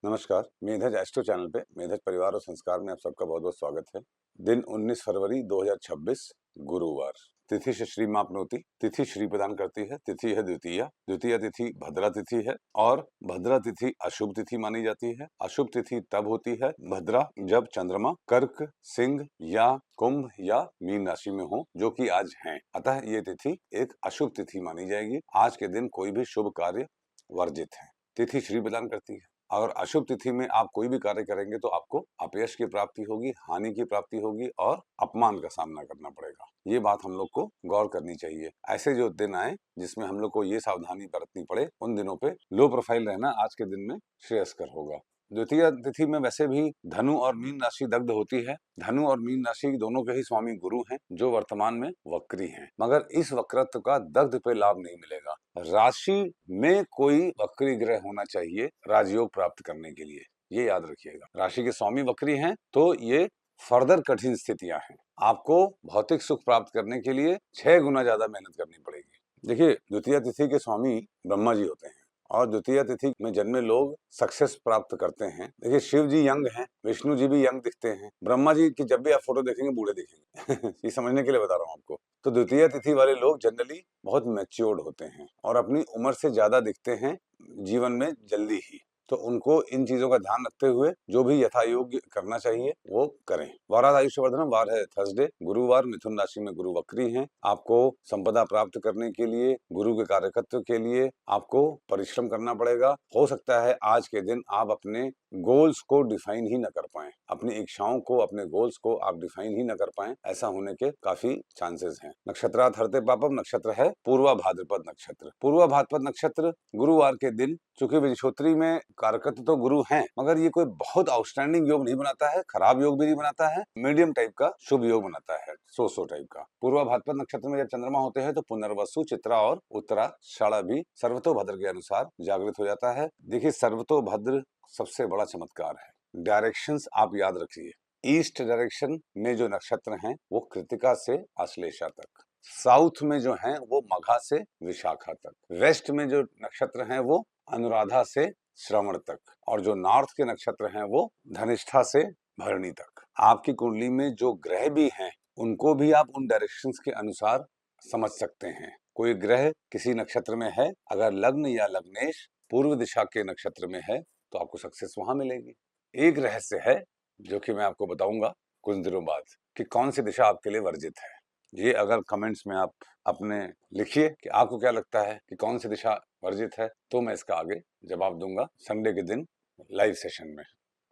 नमस्कार, मेधज astro channel पे मेधज परिवार और संस्कार में आप सबका बहुत बहुत स्वागत है। दिन 19 फरवरी 2026 गुरुवार। तिथि से श्री मापनोति, तिथि श्री प्रदान करती है। तिथि है द्वितीया। द्वितीया तिथि भद्रा तिथि है और भद्रा तिथि अशुभ तिथि मानी जाती है। अशुभ तिथि तब होती है भद्रा जब चंद्रमा कर्क, सिंह या कुंभ या मीन राशि में हो, जो कि आज है। अतः ये तिथि एक अशुभ तिथि मानी जाएगी। आज के दिन कोई भी शुभ कार्य वर्जित है। तिथि श्री प्रदान करती है। अगर अशुभ तिथि में आप कोई भी कार्य करेंगे तो आपको अपयश की प्राप्ति होगी, हानि की प्राप्ति होगी और अपमान का सामना करना पड़ेगा। ये बात हम लोग को गौर करनी चाहिए। ऐसे जो दिन आए जिसमें हम लोग को ये सावधानी बरतनी पड़े, उन दिनों पे लो प्रोफाइल रहना आज के दिन में श्रेयस्कर होगा। द्वितीय तिथि में वैसे भी धनु और मीन राशि दग्ध होती है। धनु और मीन राशि दोनों के ही स्वामी गुरु हैं, जो वर्तमान में वक्री हैं। मगर इस वक्रत्व का दग्ध पे लाभ नहीं मिलेगा। राशि में कोई वक्री ग्रह होना चाहिए राजयोग प्राप्त करने के लिए, ये याद रखिएगा। राशि के स्वामी वक्री हैं तो ये फर्दर कठिन स्थितियां हैं। आपको भौतिक सुख प्राप्त करने के लिए 6 गुना ज्यादा मेहनत करनी पड़ेगी। देखिए, द्वितीय तिथि के स्वामी ब्रह्मा जी होते हैं और द्वितीय तिथि में जन्मे लोग सक्सेस प्राप्त करते हैं। देखिए, शिव जी यंग हैं, विष्णु जी भी यंग दिखते हैं। ब्रह्मा जी की जब भी आप फोटो देखेंगे बूढ़े दिखेंगे। ये समझने के लिए बता रहा हूँ आपको। तो द्वितीय तिथि वाले लोग जनरली बहुत मैच्योर्ड होते हैं और अपनी उम्र से ज्यादा दिखते हैं जीवन में जल्दी ही। तो उनको इन चीजों का ध्यान रखते हुए जो भी यथा योग्य करना चाहिए वो करें। वाराद आयुष्यवर्धनम वार है थर्सडे, गुरुवार। मिथुन राशि में गुरु वक्री हैं। आपको संपदा प्राप्त करने के लिए, गुरु के कार्यकत्व के लिए आपको परिश्रम करना पड़ेगा। हो सकता है आज के दिन आप अपने गोल्स को डिफाइन ही न कर पाएं, अपनी इच्छाओं को, अपने गोल्स को आप डिफाइन ही न कर पाएं। ऐसा होने के काफी चांसेस हैं। नक्षत्रार्थ हरते पापम नक्षत्र है पूर्वा भाद्रपद नक्षत्र। पूर्वा भाद्रपद नक्षत्र गुरुवार के दिन, चूंकि विंशोत्तरी में कारकत्व तो गुरु हैं, मगर ये कोई बहुत आउटस्टैंडिंग योग नहीं बनाता है, खराब योग भी नहीं बनाता है, मीडियम टाइप का शुभ योग बनाता है, सो टाइप का। पूर्वा भाद्रपद नक्षत्र में जब चंद्रमा होते हैं तो पुनर्वसु, चित्रा और उत्तराषाढ़ा भी सर्वतोभद्र के अनुसार जागृत हो जाता है। देखिए, सर्वतोभद्र सबसे बड़ा चमत्कार है। डायरेक्शंस आप याद रखिए। ईस्ट डायरेक्शन में जो नक्षत्र हैं वो कृतिका से आश्लेषा तक, साउथ में जो हैं वो मघा से विशाखा तक, वेस्ट में जो नक्षत्र हैं वो अनुराधा से श्रवण तक, और जो नॉर्थ के नक्षत्र हैं वो धनिष्ठा से भरणी तक। आपकी कुंडली में जो ग्रह भी हैं उनको भी आप उन डायरेक्शंस के अनुसार समझ सकते हैं। कोई ग्रह किसी नक्षत्र में है, अगर लग्न या लग्नेश पूर्व दिशा के नक्षत्र में है तो आपको सक्सेस वहां मिलेगी। एक रहस्य है जो कि मैं आपको बताऊंगा कुछ दिनों बाद कि कौन सी दिशा आपके लिए वर्जित है। ये अगर कमेंट्स में आप अपने लिखिए कि आपको क्या लगता है कि कौन सी दिशा वर्जित है, तो मैं इसका आगे जवाब दूंगा संडे के दिन लाइव सेशन में।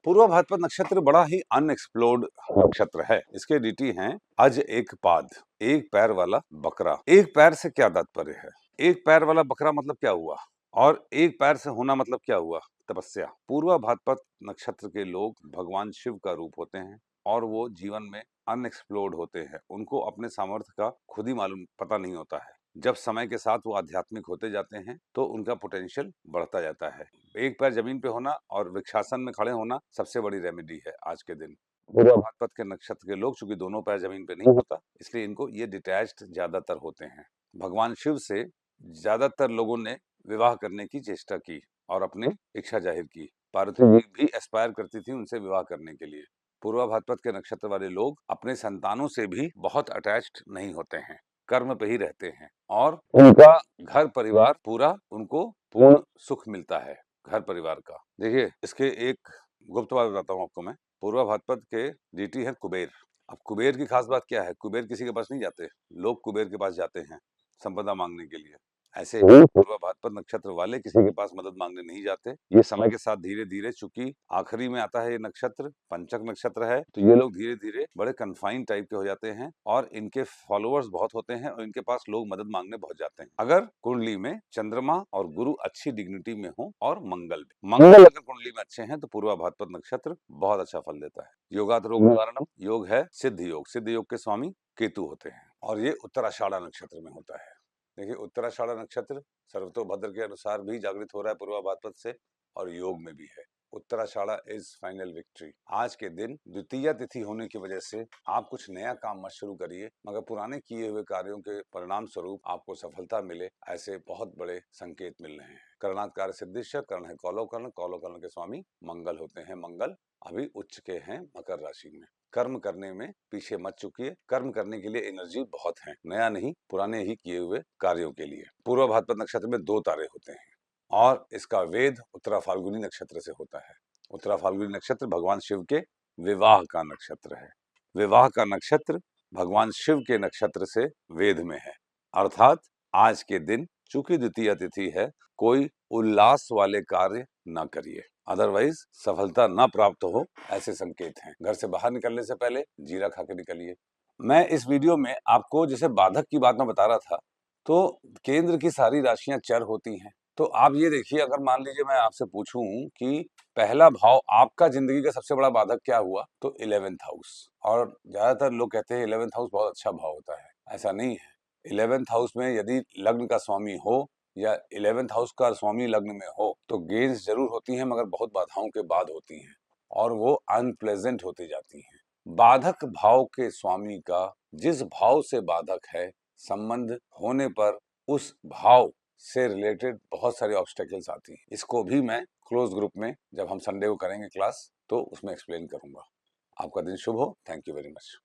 पूर्व भाद्रपद नक्षत्र बड़ा ही अनएक्सप्लोर्ड नक्षत्र है। इसके डीटी हैं अज एक पाद, एक पैर वाला बकरा। एक पैर से क्या तात्पर्य है? एक पैर वाला बकरा मतलब क्या हुआ, और एक पैर से होना मतलब क्या हुआ? तपस्या। पूर्व भाद्रपद नक्षत्र के लोग भगवान शिव का रूप होते हैं और वो जीवन में अनएक्सप्लोर्ड होते हैं। उनको अपने सामर्थ्य का खुद ही मालूम पता नहीं होता है। जब समय के साथ वो आध्यात्मिक होते जाते हैं तो उनका पोटेंशियल बढ़ता जाता है। एक पैर जमीन पे होना और वृक्षासन में खड़े होना सबसे बड़ी रेमेडी है आज के दिन। पूर्व भाद्रपद के नक्षत्र के लोग चूंकि दोनों पैर जमीन पे नहीं होता, इसलिए इनको ये डिटैच्ड ज्यादातर होते हैं। भगवान शिव से ज्यादातर लोगों ने विवाह करने की चेष्टा की और अपनी इच्छा जाहिर की। पार्वती जी भी एस्पायर करती थी उनसे विवाह करने के लिए। पूर्व भाद्रपद के नक्षत्र वाले लोग अपने संतानों से भी बहुत अटैच्ड नहीं होते हैं, कर्म पे ही रहते हैं और उनका घर परिवार पूरा, उनको पूर्ण सुख मिलता है घर परिवार का। देखिए, इसके एक गुप्त बात बताता हूँ आपको मैं। पूर्व भाद्रपद के डीटी है कुबेर। अब कुबेर की खास बात क्या है? कुबेर किसी के पास नहीं जाते, लोग कुबेर के पास जाते हैं संपदा मांगने के लिए। ऐसे ही पूर्व भाद्रपद नक्षत्र वाले किसी के पास मदद मांगने नहीं जाते। ये समय के साथ धीरे धीरे, चूंकि आखिरी में आता है ये नक्षत्र, पंचक नक्षत्र है, तो ये लोग धीरे धीरे बड़े कन्फाइंड टाइप के हो जाते हैं और इनके फॉलोअर्स बहुत होते हैं और इनके पास लोग मदद मांगने पहुंच जाते हैं। अगर कुंडली में चंद्रमा और गुरु अच्छी डिग्निटी में हो और मंगल अगर कुंडली में अच्छे हैं तो पूर्व भाद्रपद नक्षत्र बहुत अच्छा फल देता है। योगात रोग निवारणम योग है सिद्ध योग। सिद्ध योग के स्वामी केतु होते हैं और ये उत्तराषाढ़ा नक्षत्र में होता है। देखिए, उत्तराषाढ़ा नक्षत्र सर्वतोभद्र के अनुसार भी जागृत हो रहा है पूर्व भाद्रपद से, और योग में भी है। Uttarashadha is final victory. आज के दिन द्वितीया तिथि होने की वजह से आप कुछ नया काम मत शुरू करिए, मगर पुराने किए हुए कार्यों के परिणाम स्वरूप आपको सफलता मिले, ऐसे बहुत बड़े संकेत मिल रहे हैं। करणात् कार्य सिद्धिश्य, कर्ण है कौलव कर्ण के स्वामी मंगल होते हैं। मंगल अभी उच्च के हैं मकर राशि में। कर्म करने में पीछे मत चुकिए, कर्म करने के लिए एनर्जी बहुत है, नया नहीं पुराने ही किए हुए कार्यों के लिए। पूर्व भाद्रपद नक्षत्र में 2 तारे होते हैं और इसका वेद उत्तरा फाल्गुनी नक्षत्र से होता है। उत्तरा फाल्गुनी नक्षत्र भगवान शिव के विवाह का नक्षत्र है। विवाह का नक्षत्र भगवान शिव के नक्षत्र से वेद में है, अर्थात आज के दिन चूंकि द्वितीया तिथि है, कोई उल्लास वाले कार्य न करिए, अदरवाइज सफलता न प्राप्त हो, ऐसे संकेत हैं। घर से बाहर निकलने से पहले जीरा खा के निकलिए। मैं इस वीडियो में आपको जैसे बाधक की बात मैं बता रहा था, तो केंद्र की सारी राशियां चर होती हैं। तो आप ये देखिए, अगर मान लीजिए मैं आपसे पूछूं कि पहला भाव आपका जिंदगी का सबसे बड़ा बाधक क्या हुआ, तो 11th हाउस। और ज्यादातर लोग कहते हैं 11th हाउस बहुत अच्छा भाव होता है, ऐसा नहीं है। 11th हाउस में यदि लग्न का स्वामी हो या 11th हाउस का स्वामी लग्न में हो तो गेन्स जरूर होती हैं, मगर बहुत बाधाओं के बाद होती हैं और वो अनप्लेजेंट होती जाती हैं। बाधक भाव के स्वामी का जिस भाव से बाधक है, संबंध होने पर उस भाव से रिलेटेड बहुत सारे ऑब्स्टेकल्स आती हैं। इसको भी मैं क्लोज ग्रुप में जब हम संडे को करेंगे क्लास, तो उसमें एक्सप्लेन करूंगा। आपका दिन शुभ हो। Thank you very much.